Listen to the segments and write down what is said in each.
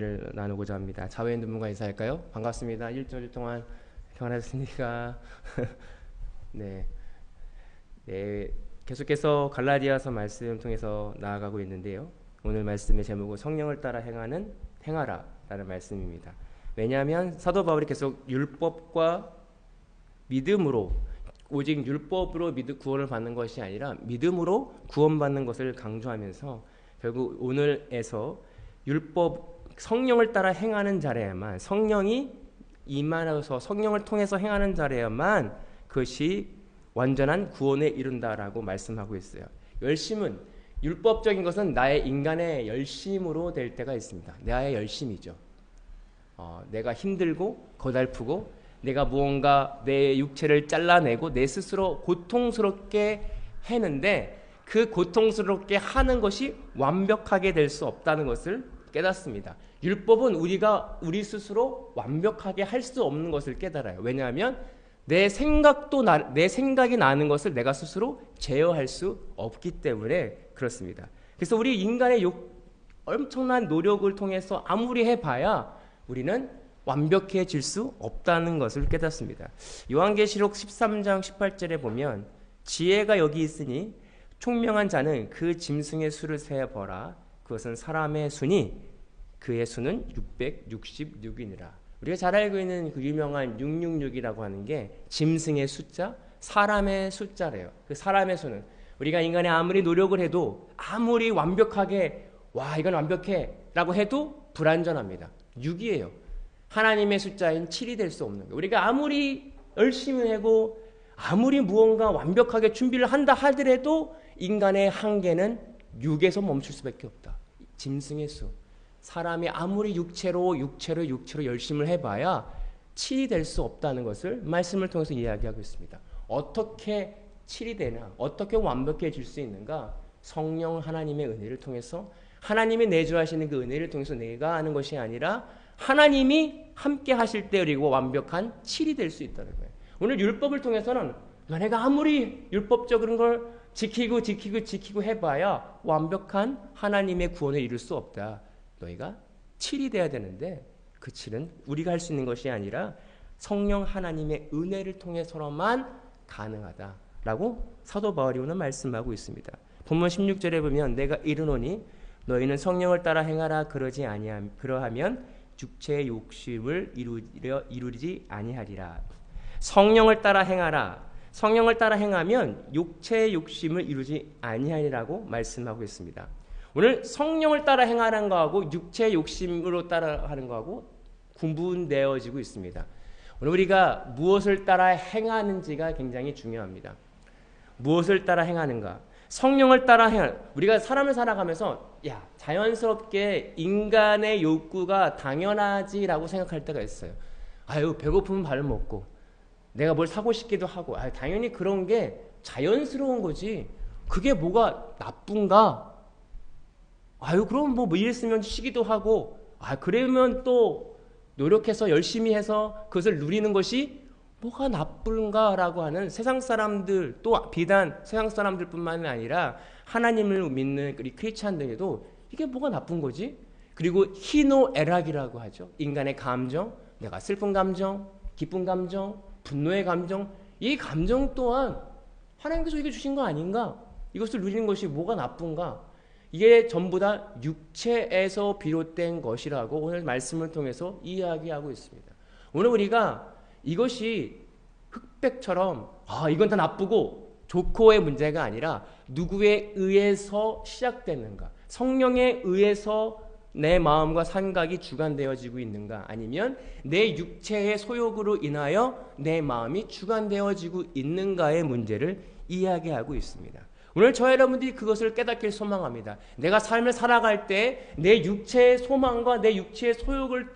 를 나누고자 합니다. 자외 있는 분과 인사할까요? 반갑습니다. 일주일 동안 평안하셨습니까? 네, 계속해서 갈라디아서 말씀 통해서 나아가고 있는데요. 오늘 말씀의 제목은 성령을 따라 행하라 라는 말씀입니다. 왜냐하면 사도 바울이 계속 율법과 믿음으로, 오직 율법으로 구원을 받는 것이 아니라 믿음으로 구원받는 것을 강조하면서 결국 오늘에서 성령을 따라 행하는 자라야만, 성령이 임하여서 성령을 통해서 행하는 자라야만 그것이 완전한 구원에 이른다라고 말씀하고 있어요. 열심은, 율법적인 것은 나의 인간의 열심으로 될 때가 있습니다. 나의 열심이죠. 내가 힘들고 고달프고 내가 무언가 내 육체를 잘라내고 내 스스로 고통스럽게 했는데 그 고통스럽게 하는 것이 완벽하게 될 수 없다는 것을 깨닫습니다. 율법은 우리 스스로 완벽하게 할 수 없는 것을 깨달아요. 왜냐하면 내 생각이 나는 것을 내가 스스로 제어할 수 없기 때문에 그렇습니다. 그래서 우리 인간의 엄청난 노력을 통해서 아무리 해봐야 우리는 완벽해질 수 없다는 것을 깨닫습니다. 요한계시록 13장 18절에 보면 지혜가 여기 있으니 총명한 자는 그 짐승의 수를 세어보라. 그것은 사람의 수니 그의 수는 666이니라. 우리가 잘 알고 있는 그 유명한 666이라고 하는 게 짐승의 숫자, 사람의 숫자래요. 그 사람의 수는 우리가 인간이 아무리 노력을 해도 아무리 완벽하게 이건 완벽해 라고 해도 불완전합니다. 6이에요. 하나님의 숫자인 7이 될 수 없는 거예요. 우리가 아무리 열심히 하고 아무리 무언가 완벽하게 준비를 한다 하더라도 인간의 한계는 6에서 멈출 수밖에 없다. 짐승의 수. 사람이 아무리 육체로 열심을 해봐야 7이 될 수 없다는 것을 말씀을 통해서 이야기하고 있습니다. 어떻게 7이 되나? 어떻게 완벽해질 수 있는가? 성령 하나님의 은혜를 통해서, 하나님이 내주하시는 그 은혜를 통해서 내가 하는 것이 아니라 하나님이 함께 하실 때 그리고 완벽한 7이 될 수 있다는 거예요. 오늘 율법을 통해서는 내가 아무리 율법적인 걸 지키고 해봐야 완벽한 하나님의 구원을 이룰 수 없다. 너희가 7이 돼야 되는데 그 7은 우리가 할 수 있는 것이 아니라 성령 하나님의 은혜를 통해서만 가능하다라고 사도 바울이 오늘 말씀하고 있습니다. 본문 16절에 보면 내가 이르노니 너희는 성령을 따라 행하라 그러하면 육체의 욕심을 이루지 아니하리라. 성령을 따라 행하라. 성령을 따라 행하면 육체의 욕심을 이루지 아니하리라고 말씀하고 있습니다. 오늘 성령을 따라 행하는 거하고 육체의 욕심으로 따라하는 거하고 구분되어지고 있습니다. 오늘 우리가 무엇을 따라 행하는지가 굉장히 중요합니다. 무엇을 따라 행하는가? 성령을 따라 우리가 사람을 살아가면서 자연스럽게 인간의 욕구가 당연하지라고 생각할 때가 있어요. 배고프면 밥을 먹고 내가 뭘 사고 싶기도 하고 당연히 그런 게 자연스러운 거지 그게 뭐가 나쁜가? 그럼 뭐 이랬으면 쉬기도 하고 그러면 또 노력해서 열심히 해서 그것을 누리는 것이 뭐가 나쁜가라고 하는 세상 사람들, 또 비단 세상 사람들뿐만 아니라 하나님을 믿는 우리 크리스찬들에도 이게 뭐가 나쁜 거지? 그리고 희노애락이라고 하죠. 인간의 감정, 내가 슬픈 감정, 기쁜 감정, 분노의 감정, 이 감정 또한 하나님께서 이게 주신 거 아닌가? 이것을 누리는 것이 뭐가 나쁜가? 이게 전부 다 육체에서 비롯된 것이라고 오늘 말씀을 통해서 이야기하고 있습니다. 오늘 우리가 이것이 흑백처럼 이건 다 나쁘고 좋고의 문제가 아니라 누구에 의해서 시작되는가? 성령에 의해서 내 마음과 생각이 주관되어지고 있는가? 아니면 내 육체의 소욕으로 인하여 내 마음이 주관되어지고 있는가의 문제를 이야기하고 있습니다. 오늘 저와 여러분들이 그것을 깨닫길 소망합니다. 내가 삶을 살아갈 때 내 육체의 소망과 내 육체의 소욕을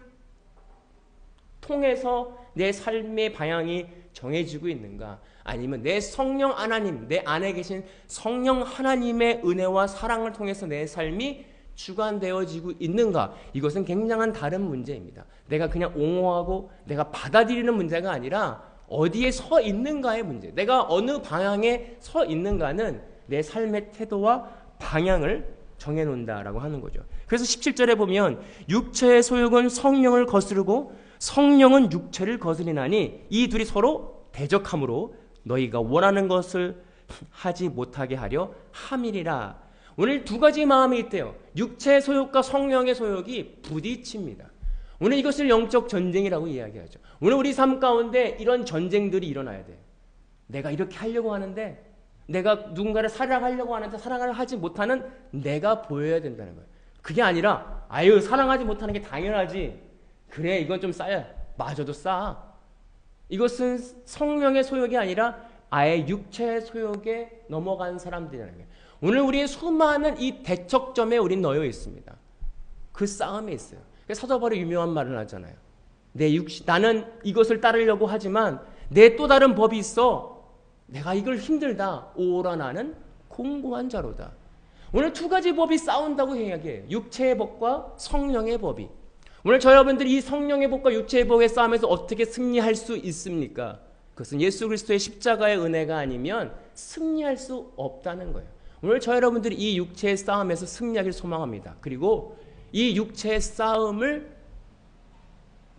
통해서 내 삶의 방향이 정해지고 있는가? 아니면 내 성령 하나님, 내 안에 계신 성령 하나님의 은혜와 사랑을 통해서 내 삶이 주관되어지고 있는가? 이것은 굉장한 다른 문제입니다. 내가 그냥 옹호하고 내가 받아들이는 문제가 아니라 어디에 서 있는가의 문제. 내가 어느 방향에 서 있는가는 내 삶의 태도와 방향을 정해놓는다라고 하는 거죠. 그래서 17절에 보면 육체의 소욕은 성령을 거스르고 성령은 육체를 거스리나니 이 둘이 서로 대적함으로 너희가 원하는 것을 하지 못하게 하려 함이리라. 오늘 두 가지 마음이 있대요. 육체의 소욕과 성령의 소욕이 부딪힙니다. 오늘 이것을 영적 전쟁이라고 이야기하죠. 오늘 우리 삶 가운데 이런 전쟁들이 일어나야 돼요. 내가 이렇게 하려고 하는데, 내가 누군가를 사랑하려고 하는데 사랑을 하지 못하는 내가 보여야 된다는 거예요. 그게 아니라 아유 사랑하지 못하는 게 당연하지. 그래 이건 좀 싸야. 마저도 싸. 이것은 성령의 소욕이 아니라 아예 육체의 소욕에 넘어간 사람들이라는 거예요. 오늘 우리의 수많은 이 대척점에 우린 놓여 있습니다. 그 싸움에 있어요. 사도 바울이 유명한 말을 하잖아요. 나는 이것을 따르려고 하지만 내 또 다른 법이 있어. 내가 이걸 힘들다. 오라 나는 공고한 자로다. 오늘 두 가지 법이 싸운다고 이야기해요. 육체의 법과 성령의 법이. 오늘 저 여러분들이 이 성령의 법과 육체의 법의 싸움에서 어떻게 승리할 수 있습니까? 그것은 예수 그리스도의 십자가의 은혜가 아니면 승리할 수 없다는 거예요. 오늘 저 여러분들이 이 육체의 싸움에서 승리하길 소망합니다. 그리고 이 육체의 싸움을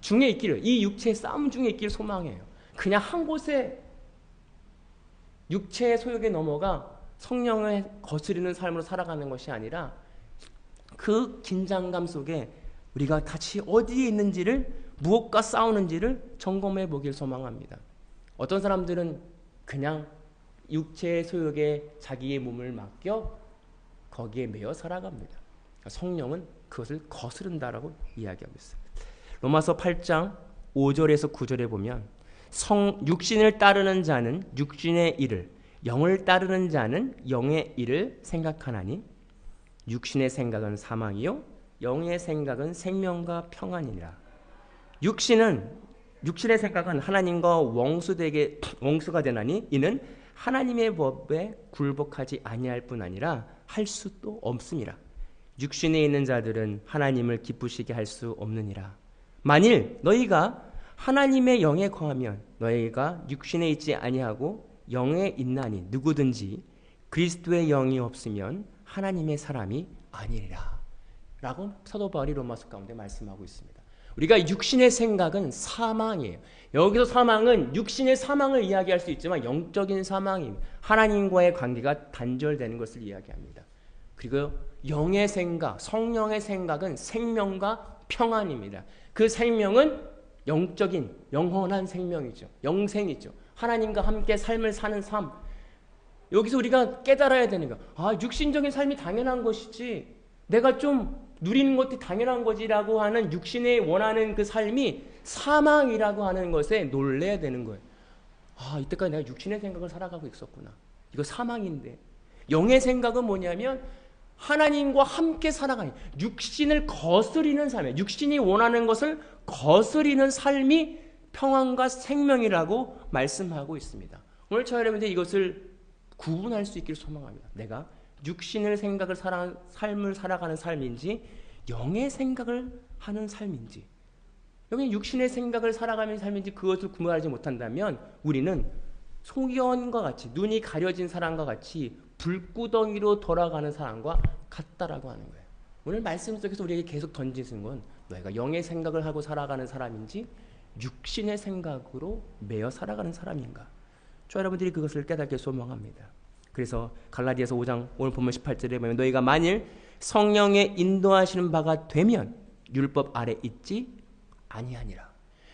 중에 있기를, 이 육체의 싸움 중에 있기를 소망해요. 그냥 한 곳에 육체의 소욕에 넘어가 성령을 거스리는 삶으로 살아가는 것이 아니라 그 긴장감 속에 우리가 같이 어디에 있는지를, 무엇과 싸우는지를 점검해 보길 소망합니다. 어떤 사람들은 그냥 육체의 소욕에 자기의 몸을 맡겨 거기에 매여 살아갑니다. 성령은 그것을 거스른다라고 이야기하고 있습니다. 로마서 8장 5절에서 9절에 보면 육신을 따르는 자는 육신의 일을, 영을 따르는 자는 영의 일을 생각하나니 육신의 생각은 사망이요 영의 생각은 생명과 평안이니라. 육신의 생각은 하나님과 원수가 되나니 이는 하나님의 법에 굴복하지 아니할 뿐 아니라 할 수도 없음이라. 육신에 있는 자들은 하나님을 기쁘시게 할 수 없느니라. 만일 너희가 하나님의 영에 거하면 너희가 육신에 있지 아니하고 영에 있나니 누구든지 그리스도의 영이 없으면 하나님의 사람이 아니리라. 라고 사도 바울이 로마서 가운데 말씀하고 있습니다. 우리가 육신의 생각은 사망이에요. 여기서 사망은 육신의 사망을 이야기할 수 있지만 영적인 사망입니다. 하나님과의 관계가 단절되는 것을 이야기합니다. 그리고 영의 생각, 성령의 생각은 생명과 평안입니다. 그 생명은 영적인, 영원한 생명이죠. 영생이죠. 하나님과 함께 삶을 사는 삶. 여기서 우리가 깨달아야 되는 거. 육신적인 삶이 당연한 것이지. 내가 좀 누리는 것이 당연한 거지라고 하는 육신이 원하는 그 삶이 사망이라고 하는 것에 놀래야 되는 거예요. 이때까지 내가 육신의 생각을 살아가고 있었구나. 이거 사망인데. 영의 생각은 뭐냐면 하나님과 함께 살아가는, 육신을 거스리는 삶이에요. 육신이 원하는 것을 거스리는 삶이 평안과 생명이라고 말씀하고 있습니다. 오늘 저 여러분들 이것을 구분할 수 있기를 소망합니다. 내가 육신을 생각을 삶을 살아가는 삶인지 영의 생각을 하는 삶인지, 여기 육신의 생각을 살아가는 삶인지 그것을 구분하지 못한다면 우리는 소견과 같이, 눈이 가려진 사람과 같이 불구덩이로 돌아가는 사람과 같다라고 하는 거예요. 오늘 말씀 속에서 우리에게 계속 던지는 건 너희가 영의 생각을 하고 살아가는 사람인지 육신의 생각으로 매여 살아가는 사람인가. 저 여러분들이 그것을 깨닫게 소망합니다. 그래서 갈라디아서 5장 오늘 본문 18절에 보면 너희가 만일 성령의 인도하시는 바가 되면 율법 아래 있지 아니하니라.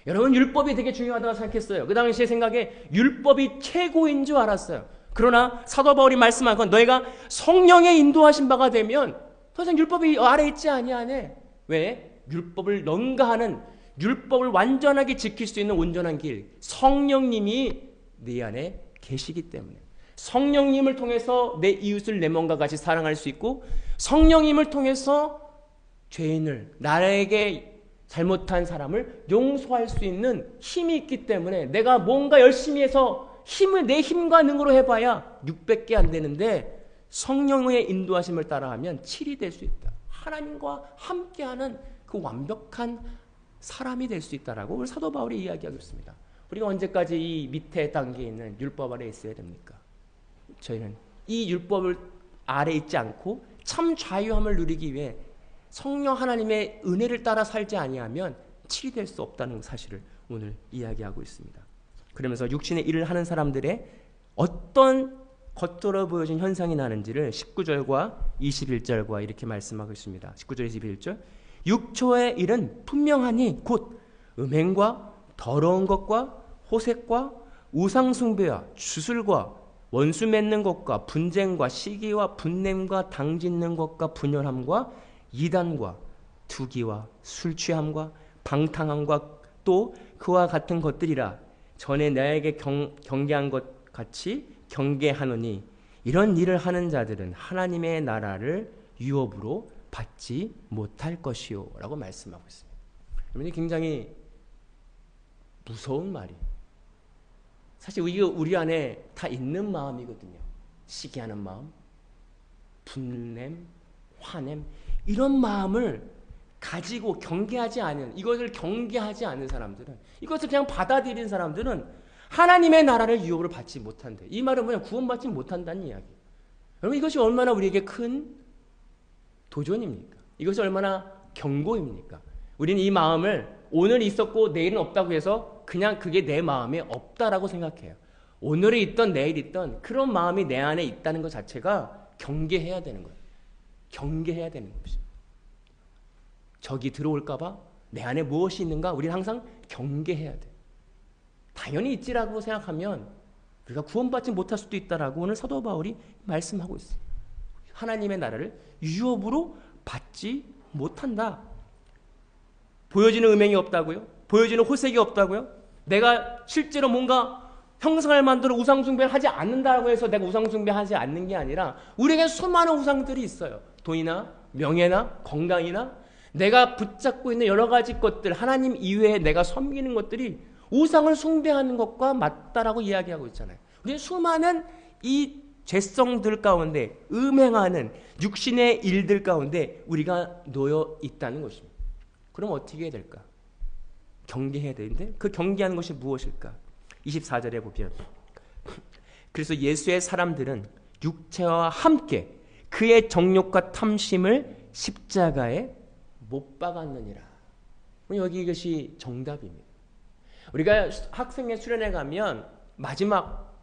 여러분 율법이 되게 중요하다고 생각했어요. 그 당시의 생각에 율법이 최고인 줄 알았어요. 그러나 사도 바울이 말씀한 건 너희가 성령의 인도하신 바가 되면 더 이상 율법이 아래 있지 아니하네. 왜? 율법을 능가하는, 율법을 완전하게 지킬 수 있는 온전한 길, 성령님이 네 안에 계시기 때문에. 성령님을 통해서 내 이웃을 내 몸과 같이 사랑할 수 있고, 성령님을 통해서 죄인을, 나에게 잘못한 사람을 용서할 수 있는 힘이 있기 때문에 내가 뭔가 열심히 해서 내 힘과 능으로 해봐야 600개 안 되는데 성령의 인도하심을 따라하면 7이 될 수 있다. 하나님과 함께하는 그 완벽한 사람이 될 수 있다라고 오늘 사도 바울이 이야기하고 있습니다. 우리가 언제까지 이 밑에 단계에 있는 율법 아래 있어야 됩니까? 저희는 이 율법을 아래 있지 않고 참 자유함을 누리기 위해 성령 하나님의 은혜를 따라 살지 아니하면 치유될 수 없다는 사실을 오늘 이야기하고 있습니다. 그러면서 육신의 일을 하는 사람들의 어떤 겉으로 보여진 현상이 나는지를 19절과 21절과 이렇게 말씀하고 있습니다. 19절 21절 육초의 일은 분명하니 곧 음행과 더러운 것과 호색과 우상숭배와 주술과 원수 맺는 것과 분쟁과 시기와 분냄과 당짓는 것과 분열함과 이단과 투기와 술 취함과 방탕함과 또 그와 같은 것들이라 전에 나에게 경계한 것 같이 경계하노니 이런 일을 하는 자들은 하나님의 나라를 유업으로 받지 못할 것이요 라고 말씀하고 있습니다. 여러분이 굉장히 무서운 말이 사실 이게 우리 안에 다 있는 마음이거든요. 시기하는 마음, 분냄, 화냄 이런 마음을 가지고 경계하지 않은 이것을 경계하지 않는 사람들은 이것을 그냥 받아들인 사람들은 하나님의 나라를 유업으로 받지 못한대. 이 말은 뭐냐? 구원받지 못한다는 이야기예요. 여러분 이것이 얼마나 우리에게 큰 도전입니까? 이것이 얼마나 경고입니까? 우리는 이 마음을 오늘 있었고 내일은 없다고 해서 그냥 그게 내 마음에 없다라고 생각해요. 오늘에 있던 내일 있던 그런 마음이 내 안에 있다는 것 자체가 경계해야 되는 거예요. 경계해야 되는 것입니다. 적이 들어올까봐 내 안에 무엇이 있는가 우리는 항상 경계해야 돼요. 당연히 있지라고 생각하면 우리가 구원받지 못할 수도 있다라고 오늘 사도 바울이 말씀하고 있어요. 하나님의 나라를 유업으로 받지 못한다. 보여지는 음행이 없다고요? 보여지는 호색이 없다고요? 내가 실제로 뭔가 형상을 만들어 우상숭배를 하지 않는다고 해서 내가 우상숭배하지 않는 게 아니라 우리에게 수많은 우상들이 있어요. 돈이나 명예나 건강이나 내가 붙잡고 있는 여러 가지 것들 하나님 이외에 내가 섬기는 것들이 우상을 숭배하는 것과 맞다라고 이야기하고 있잖아요. 우리는 수많은 이 죄성들 가운데 음행하는 육신의 일들 가운데 우리가 놓여 있다는 것입니다. 그럼 어떻게 해야 될까? 경계해야 되는데 그 경계하는 것이 무엇일까? 24절에 보면 그래서 예수의 사람들은 육체와 함께 그의 정욕과 탐심을 십자가에 못 박았느니라. 여기 이것이 정답입니다. 우리가 학생회 수련회 가면 마지막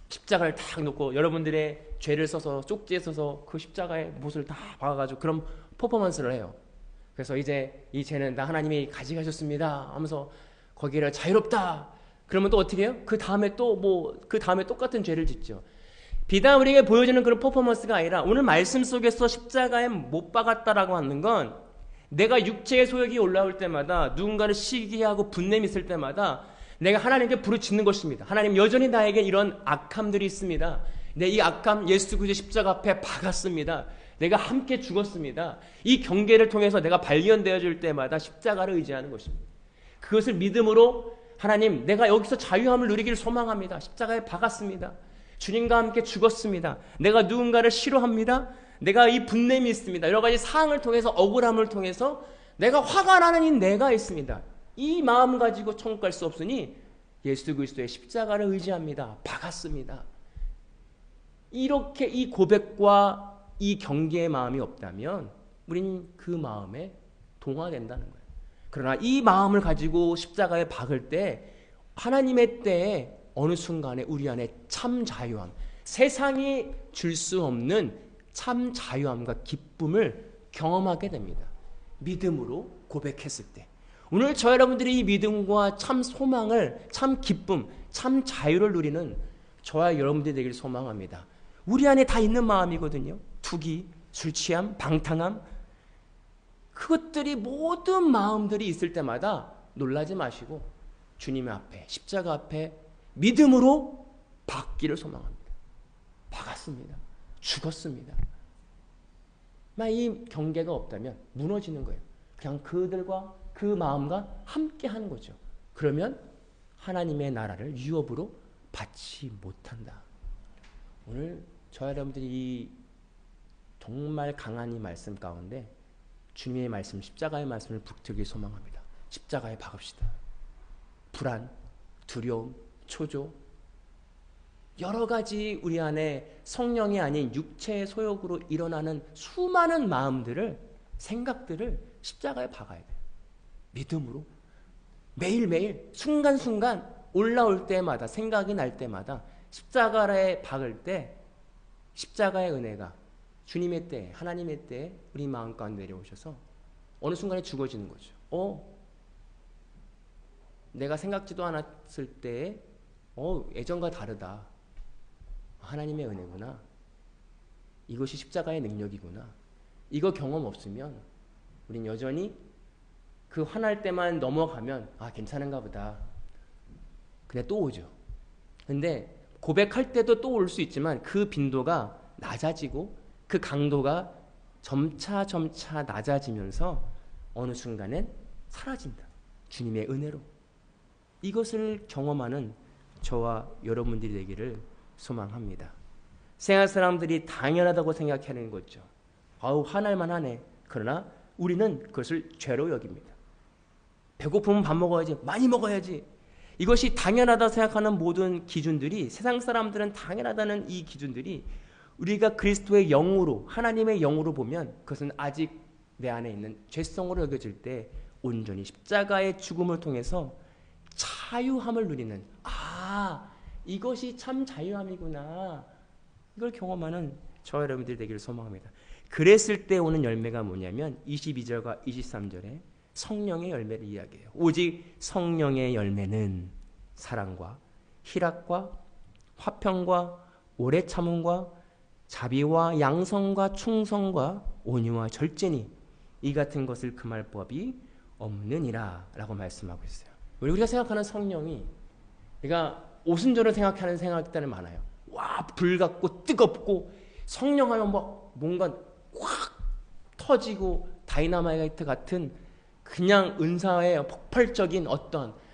십자가를 딱 놓고 여러분들의 죄를 써서 쪽지에 써서 그 십자가의 못을 다 박아가지고 그런 퍼포먼스를 해요. 그래서 이제 이 죄는 나 하나님이 가져가셨습니다 하면서 거기를 자유롭다. 그러면 또 어떻게 해요? 그 다음에 또 그 다음에 똑같은 죄를 짓죠. 비단 우리에게 보여지는 그런 퍼포먼스가 아니라 오늘 말씀 속에서 십자가에 못 박았다라고 하는 건 내가 육체의 소욕이 올라올 때마다 누군가를 시기하고 분냄이 있을 때마다 내가 하나님께 부르짖는 것입니다. 하나님 여전히 나에게 이런 악함들이 있습니다. 내 이 악함 예수 그리스도의 십자가 앞에 박았습니다. 내가 함께 죽었습니다. 이 경계를 통해서 내가 발견되어질 때마다 십자가를 의지하는 것입니다. 그것을 믿음으로 하나님 내가 여기서 자유함을 누리기를 소망합니다. 십자가에 박았습니다. 주님과 함께 죽었습니다. 내가 누군가를 싫어합니다. 내가 이 분냄이 있습니다. 여러 가지 사항을 통해서 억울함을 통해서 내가 화가 나는 이 내가 있습니다. 이 마음 가지고 천국 갈 수 없으니 예수 그리스도의 십자가를 의지합니다. 박았습니다. 이렇게 이 고백과 이 경계의 마음이 없다면 우리는 그 마음에 동화된다는 거예요. 그러나 이 마음을 가지고 십자가에 박을 때 하나님의 때에 어느 순간에 우리 안에 참 자유함, 세상이 줄 수 없는 참 자유함과 기쁨을 경험하게 됩니다. 믿음으로 고백했을 때. 오늘 저 여러분들이 이 믿음과 참 소망을, 참 기쁨, 참 자유를 누리는 저와 여러분들이 되기를 소망합니다. 우리 안에 다 있는 마음이거든요. 투기, 술 취함, 방탕함. 그것들이 모든 마음들이 있을 때마다 놀라지 마시고 주님의 앞에, 십자가 앞에 믿음으로 받기를 소망합니다. 박았습니다. 죽었습니다. 이 경계가 없다면 무너지는 거예요. 그냥 그들과 그 마음과 함께 하는 거죠. 그러면 하나님의 나라를 유업으로 받지 못한다. 오늘 저 여러분들이 이 정말 강한 이 말씀 가운데 주님의 말씀, 십자가의 말씀을 붙들기 소망합니다. 십자가에 박읍시다. 불안, 두려움, 초조, 여러 가지 우리 안에 성령이 아닌 육체의 소욕으로 일어나는 수많은 마음들을, 생각들을 십자가에 박아야 돼요. 믿음으로. 매일매일 순간순간 올라올 때마다, 생각이 날 때마다 십자가에 박을 때 십자가의 은혜가 주님의 때, 하나님의 때 우리 마음 가운데 내려오셔서 어느 순간에 죽어지는 거죠. 내가 생각지도 않았을 때 예전과 다르다. 하나님의 은혜구나. 이것이 십자가의 능력이구나. 이거 경험 없으면 우린 여전히 그 화날 때만 넘어가면 괜찮은가 보다. 근데 또 오죠. 근데 고백할 때도 또 올 수 있지만 그 빈도가 낮아지고 그 강도가 점차 낮아지면서 어느 순간엔 사라진다. 주님의 은혜로. 이것을 경험하는 저와 여러분들이 되기를 소망합니다. 세상 사람들이 당연하다고 생각하는 거죠. 화날만 하네. 그러나 우리는 그것을 죄로 여깁니다. 배고프면 밥 먹어야지. 많이 먹어야지. 이것이 당연하다 생각하는 모든 기준들이, 세상 사람들은 당연하다는 이 기준들이 우리가 그리스도의 영으로, 하나님의 영으로 보면 그것은 아직 내 안에 있는 죄성으로 여겨질 때 온전히 십자가의 죽음을 통해서 자유함을 누리는, 이것이 참 자유함이구나. 이걸 경험하는 저와 여러분들이 되기를 소망합니다. 그랬을 때 오는 열매가 뭐냐면 22절과 23절에 성령의 열매를 이야기해요. 오직 성령의 열매는 사랑과 희락과 화평과 오래 참음과 자비와 양성과 충성과 온유와 절제니 이 같은 것을 금할 법이 없느니라 라고 말씀하고 있어요. 우리가 생각하는 성령이, 그러니까 오순절을 생각하는 생각들이 많아요. 불같고 뜨겁고 성령하면 뭔가 확 터지고 다이나마이트 같은 그냥 은사의 폭발적인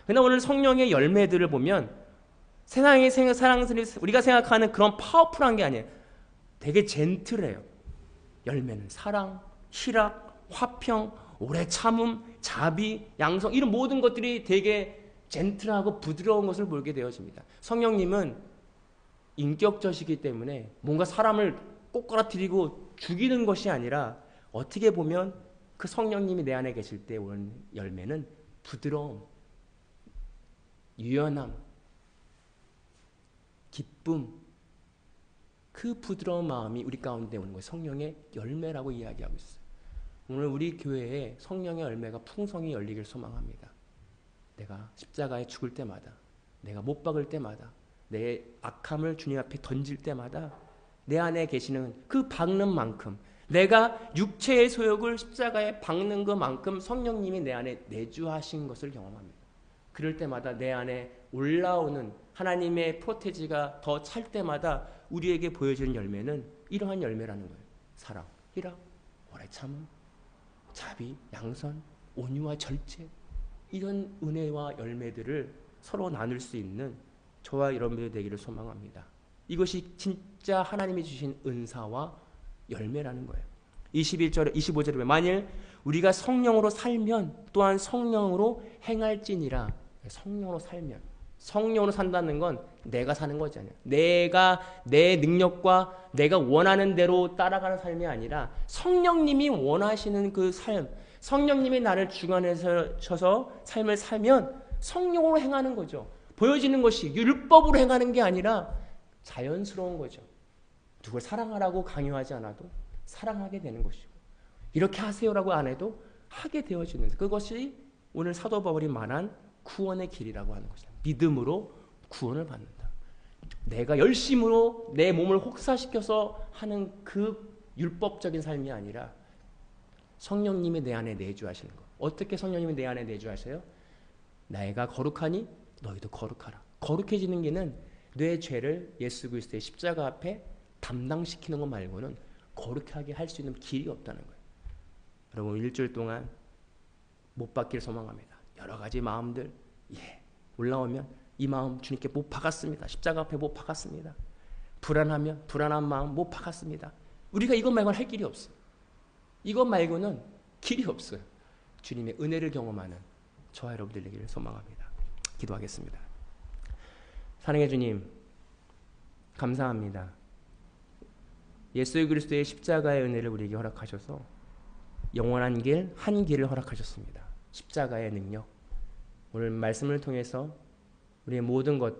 그러나 오늘 성령의 열매들을 보면 세상의 사랑스러운 우리가 생각하는 그런 파워풀한 게 아니에요. 되게 젠틀해요. 열매는 사랑, 희락, 화평, 오래 참음, 자비, 양성, 이런 모든 것들이 되게 젠틀하고 부드러운 것을 보게 되어집니다. 성령님은 인격자시기 때문에 뭔가 사람을 꼬꾸라뜨리고 죽이는 것이 아니라 어떻게 보면 그 성령님이 내 안에 계실 때 오는 열매는 부드러움, 유연함, 기쁨, 그 부드러운 마음이 우리 가운데 오는 거예요. 성령의 열매라고 이야기하고 있어요. 오늘 우리 교회에 성령의 열매가 풍성히 열리길 소망합니다. 내가 십자가에 죽을 때마다, 내가 못 박을 때마다, 내 악함을 주님 앞에 던질 때마다 내 안에 계시는 그 박는 만큼, 내가 육체의 소욕을 십자가에 박는 것만큼 성령님이 내 안에 내주하신 것을 경험합니다. 그럴 때마다 내 안에 올라오는 하나님의 프로테지가 더 찰 때마다 우리에게 보여지는 열매는 이러한 열매라는 거예요. 사랑, 희락, 오래 참음, 자비, 양선, 온유와 절제, 이런 은혜와 열매들을 서로 나눌 수 있는 저와 여러분들이 되기를 소망합니다. 이것이 진짜 하나님이 주신 은사와 열매라는 거예요. 21절에 25절에 만일 우리가 성령으로 살면 또한 성령으로 행할지니라. 성령으로 살면, 성령으로 산다는 건 내가 사는 것이 아니야. 내가 내 능력과 내가 원하는 대로 따라가는 삶이 아니라 성령님이 원하시는 그 삶, 성령님이 나를 주관하셔서 삶을 살면 성령으로 행하는 거죠. 보여지는 것이 율법으로 행하는 게 아니라 자연스러운 거죠. 누굴 사랑하라고 강요하지 않아도 사랑하게 되는 것이고, 이렇게 하세요라고 안 해도 하게 되어지는, 그것이 오늘 사도 바울이 말한 구원의 길이라고 하는 것이다. 믿음으로 구원을 받는다. 내가 열심으로 내 몸을 혹사시켜서 하는 그 율법적인 삶이 아니라 성령님이 내 안에 내주하시는 것. 어떻게 성령님이 내 안에 내주하세요? 내가 거룩하니 너희도 거룩하라. 거룩해지는 길은 내 죄를 예수 그리스도의 십자가 앞에 담당시키는 것 말고는 거룩하게 할 수 있는 길이 없다는 거예요. 여러분, 일주일 동안 못 받기를 소망합니다. 여러 가지 마음들 올라오면 이 마음 주님께 못 박았습니다. 십자가 앞에 못 박았습니다. 불안하면 불안한 마음 못 박았습니다. 우리가 이것 말고는 할 길이 없어요. 이것 말고는 길이 없어요. 주님의 은혜를 경험하는 저와 여러분들 되기를 소망합니다. 기도하겠습니다. 사랑의 주님, 감사합니다. 예수 그리스도의 십자가의 은혜를 우리에게 허락하셔서 영원한 길, 한 길을 허락하셨습니다. 십자가의 능력. 오늘 말씀을 통해서 우리의 모든 것,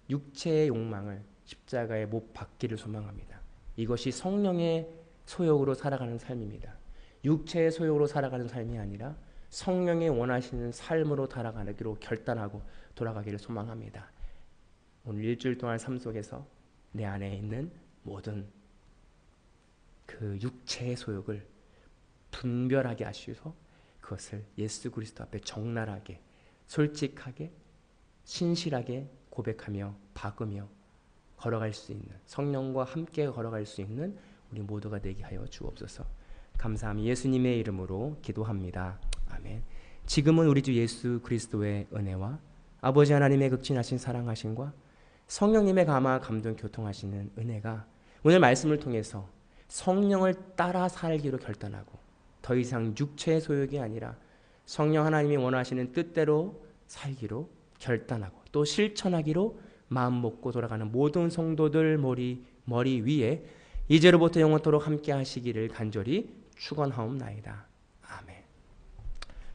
육체의 욕망을 십자가에 못 박기를 소망합니다. 이것이 성령의 소욕으로 살아가는 삶입니다. 육체의 소욕으로 살아가는 삶이 아니라 성령의 원하시는 삶으로 살아가기로 결단하고 돌아가기를 소망합니다. 오늘 일주일 동안 삶 속에서 내 안에 있는 모든 그 육체의 소욕을 분별하게 하시고 그것을 예수 그리스도 앞에 적나라하게 솔직하게 신실하게 고백하며 박으며 걸어갈 수 있는, 성령과 함께 걸어갈 수 있는 우리 모두가 되게 하여 주옵소서. 감사함이 예수님의 이름으로 기도합니다. 아멘. 지금은 우리 주 예수 그리스도의 은혜와 아버지 하나님의 극진하신 사랑하심과 성령님의 감화 감동 교통하시는 은혜가 오늘 말씀을 통해서 성령을 따라 살기로 결단하고 더 이상 육체의 소욕이 아니라 성령 하나님이 원하시는 뜻대로 살기로 결단하고 또 실천하기로 마음 먹고 돌아가는 모든 성도들 머리 위에 이제로부터 영원토록 함께 하시기를 간절히 축원하옵나이다. 아멘.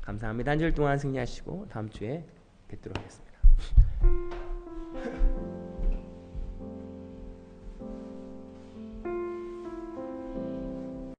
감사합니다. 한 주일 동안 승리하시고 다음 주에 뵙도록 하겠습니다.